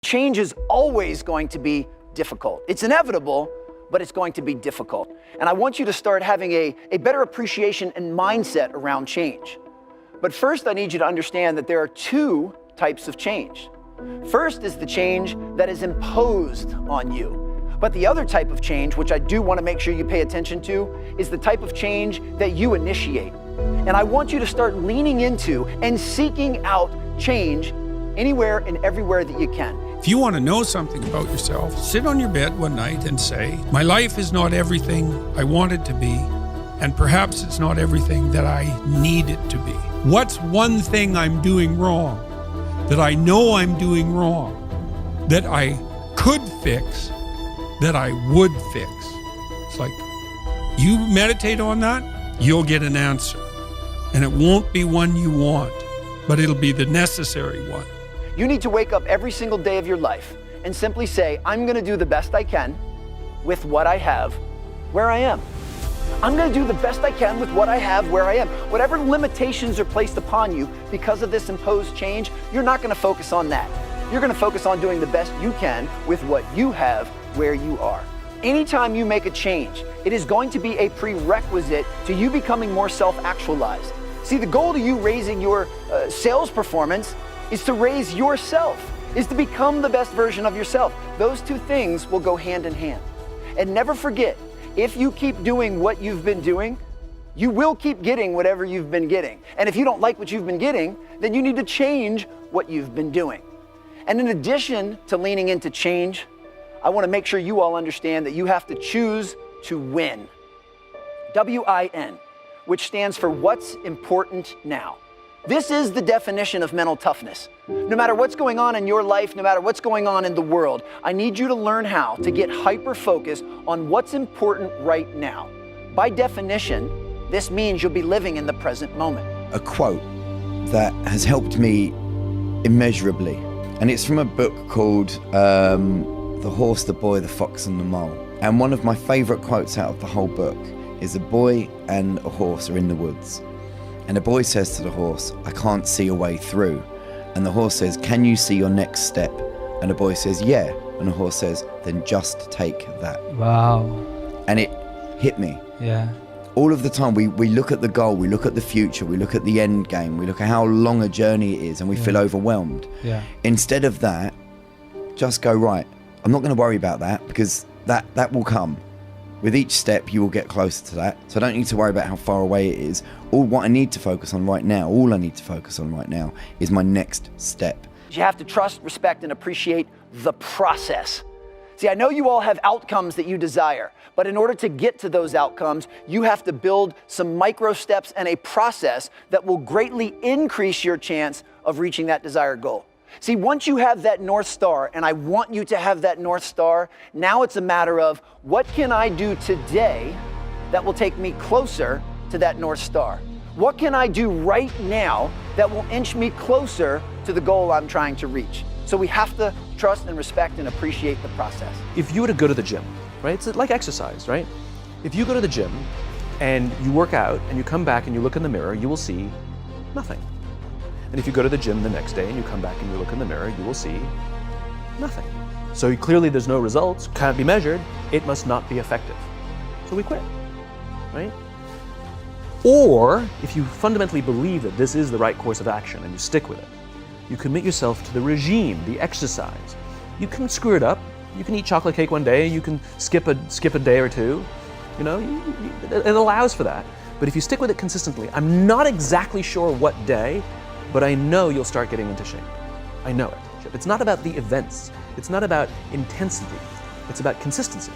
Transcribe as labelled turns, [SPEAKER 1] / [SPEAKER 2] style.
[SPEAKER 1] Change is always going to be difficult. It's inevitable, but it's going to be difficult. And I want you to start having a better appreciation and mindset around change. But first, I need you to understand that there are two types of change. First is the change that is imposed on you. But the other type of change, which I do want to make sure you pay attention to, is the type of change that you initiate. And I want you to start leaning into and seeking out change anywhere and everywhere that you can.
[SPEAKER 2] If you want to know something about yourself, sit on your bed one night and say, my life is not everything I want it to be, and perhaps it's not everything that I need it to be. What's one thing I'm doing wrong, that I know I'm doing wrong, that I could fix, that I would fix? It's like, you meditate on that, you'll get an answer. And it won't be one you want, but it'll be the necessary one.
[SPEAKER 1] You need to wake up every single day of your life and simply say, I'm going to do the best I can with what I have where I am. I'm going to do the best I can with what I have where I am. Whatever limitations are placed upon you because of this imposed change, you're not going to focus on that. You're going to focus on doing the best you can with what you have where you are. Anytime you make a change, it is going to be a prerequisite to you becoming more self-actualized. See, the goal to you raising your sales performance is to raise yourself, is to become the best version of yourself. Those two things will go hand in hand. And never forget, if you keep doing what you've been doing, you will keep getting whatever you've been getting. And if you don't like what you've been getting, then you need to change what you've been doing. And in addition to leaning into change, I want to make sure you all understand that you have to choose to win. W-I-N, which stands for what's important now. This is the definition of mental toughness. No matter what's going on in your life, no matter what's going on in the world, I need you to learn how to get hyper-focused on what's important right now. By definition, this means you'll be living in the present moment.
[SPEAKER 3] A quote that has helped me immeasurably, and it's from a book called The Horse, the Boy, the Fox and the Mole. And one of my favorite quotes out of the whole book is a boy and a horse are in the woods. And the boy says to the horse, I can't see a way through. And the horse says, can you see your next step? And the boy says, yeah. And the horse says, then just take that.
[SPEAKER 4] Wow.
[SPEAKER 3] And it hit me.
[SPEAKER 4] Yeah.
[SPEAKER 3] All of the time, we look at the goal, we look at the future, we look at the end game, we look at how long a journey it is, and we feel overwhelmed.
[SPEAKER 4] Yeah.
[SPEAKER 3] Instead of that, just go, right, I'm not going to worry about that, because that will come. With each step, you will get closer to that. So I don't need to worry about how far away it is. All I need to focus on right now is my next step.
[SPEAKER 1] You have to trust, respect, and appreciate the process. See, I know you all have outcomes that you desire, but in order to get to those outcomes, you have to build some micro steps and a process that will greatly increase your chance of reaching that desired goal. See, once you have that North Star, and I want you to have that North Star, now it's a matter of what can I do today that will take me closer to that North Star? What can I do right now that will inch me closer to the goal I'm trying to reach? So we have to trust and respect and appreciate the process.
[SPEAKER 5] If you were to go to the gym, right? It's like exercise, right? If you go to the gym and you work out and you come back and you look in the mirror, you will see nothing. And if you go to the gym the next day and you come back and you look in the mirror, you will see nothing. So clearly there's no results, can't be measured, it must not be effective. So we quit, right? Or if you fundamentally believe that this is the right course of action and you stick with it, you commit yourself to the regime, the exercise. You can screw it up. You can eat chocolate cake one day, you can skip a day or two. You know, it allows for that. But if you stick with it consistently, I'm not exactly sure what day, but I know you'll start getting into shape. I know it. It's not about the events. It's not about intensity. It's about consistency.